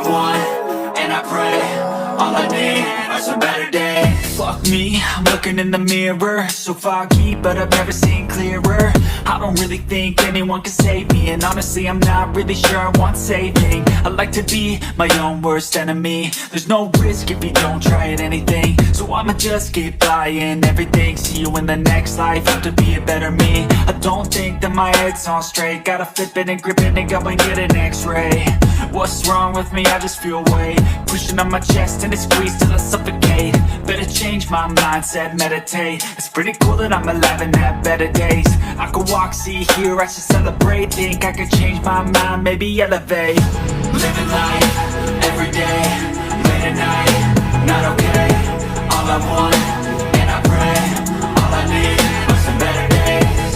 I want, and I pray, all I need are some better days. Fuck me, I'm looking in the mirror, so foggy, but I've never seen clearer. I don't really think anyone can save me, and honestly I'm not really sure I want saving. I like to be my own worst enemy. There's no risk if you don't try at anything, so I'ma just keep buying everything. See you in the next life, have to be a better me. I don't think that my head's on straight, gotta flip it and grip it and go and get an x-ray. What's wrong with me? I just feel weight pushing on my chest and it squeezes till I suffocate. Better change my mindset, meditate. It's pretty cool that I'm alive and have better days. I could walk, see, hear, I should celebrate. Think I could change my mind, maybe elevate. Living life, everyday, late at night, not okay. All I want, and I pray, all I need are some better days.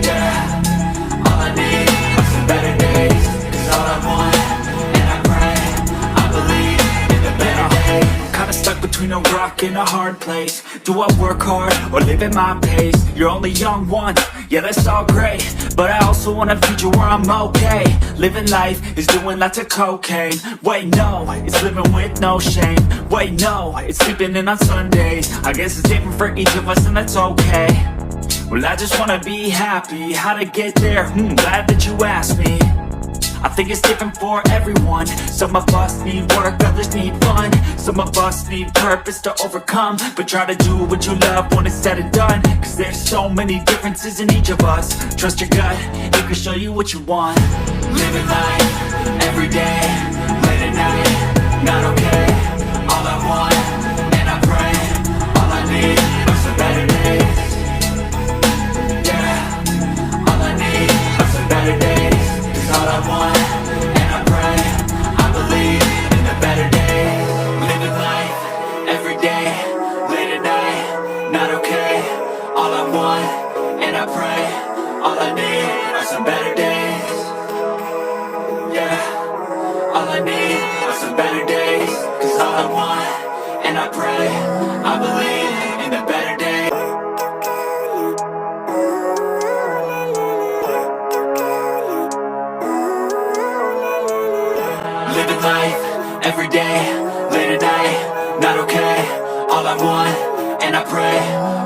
Yeah, all I need are some better days. Cause all I want, and I pray, I believe in the better days. Kinda stuck between a rock and a hard place. Do I work hard or live at my pace? You're only young once, yeah that's all great, but I also want a future where I'm okay. Living life is doing lots of cocaine. Wait no, it's living with no shame. Wait no, it's sleeping in on Sundays. I guess it's different for each of us and that's okay. Well I just wanna be happy, how to get there? Glad that you asked me. I think it's different for everyone. Some of us need work, others need fun. Some of us need purpose to overcome. But try to do what you love when it's said and done. Cause there's so many differences in each of us. Trust your gut, it can show you what you want. Living life, everyday, late at night, not okay. All I want, and I pray, all I need are some better days. Yeah, all I need are some better days. All I want, and I pray, I believe in the better days. Living life, everyday, late at night, not okay. All I want, and I pray, all I need are some better days. Yeah, all I need are some better days. Cause all I want, and I pray, I believe in the better days. Living life, everyday, late at night, not okay. All I want, and I pray,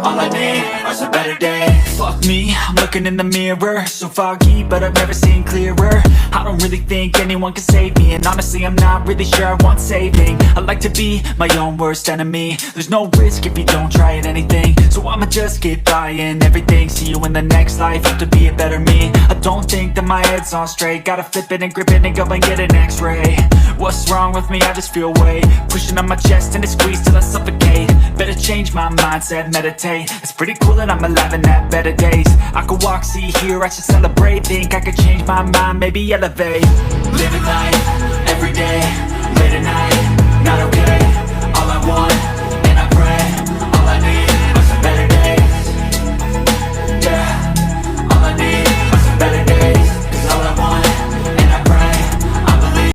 all I need are some better days. Fuck me, I'm looking in the mirror, so foggy, but I've never seen clearer. I don't really think anyone can save me, and honestly I'm not really sure I want saving. I like to be my own worst enemy. There's no risk if you don't try at anything, so I'ma just keep buying everything. See you in the next life, have to be a better me. I don't think that my head's on straight, gotta flip it and grip it and go and get an x-ray. What's wrong with me? I just feel weight pushing on my chest and it squeezes till I suffocate. Better change my mindset, meditate. It's pretty cool that I'm alive and have better days. I could walk, see, hear, I should celebrate. Think I could change my mind, maybe elevate. Living life, everyday, late at night, not okay.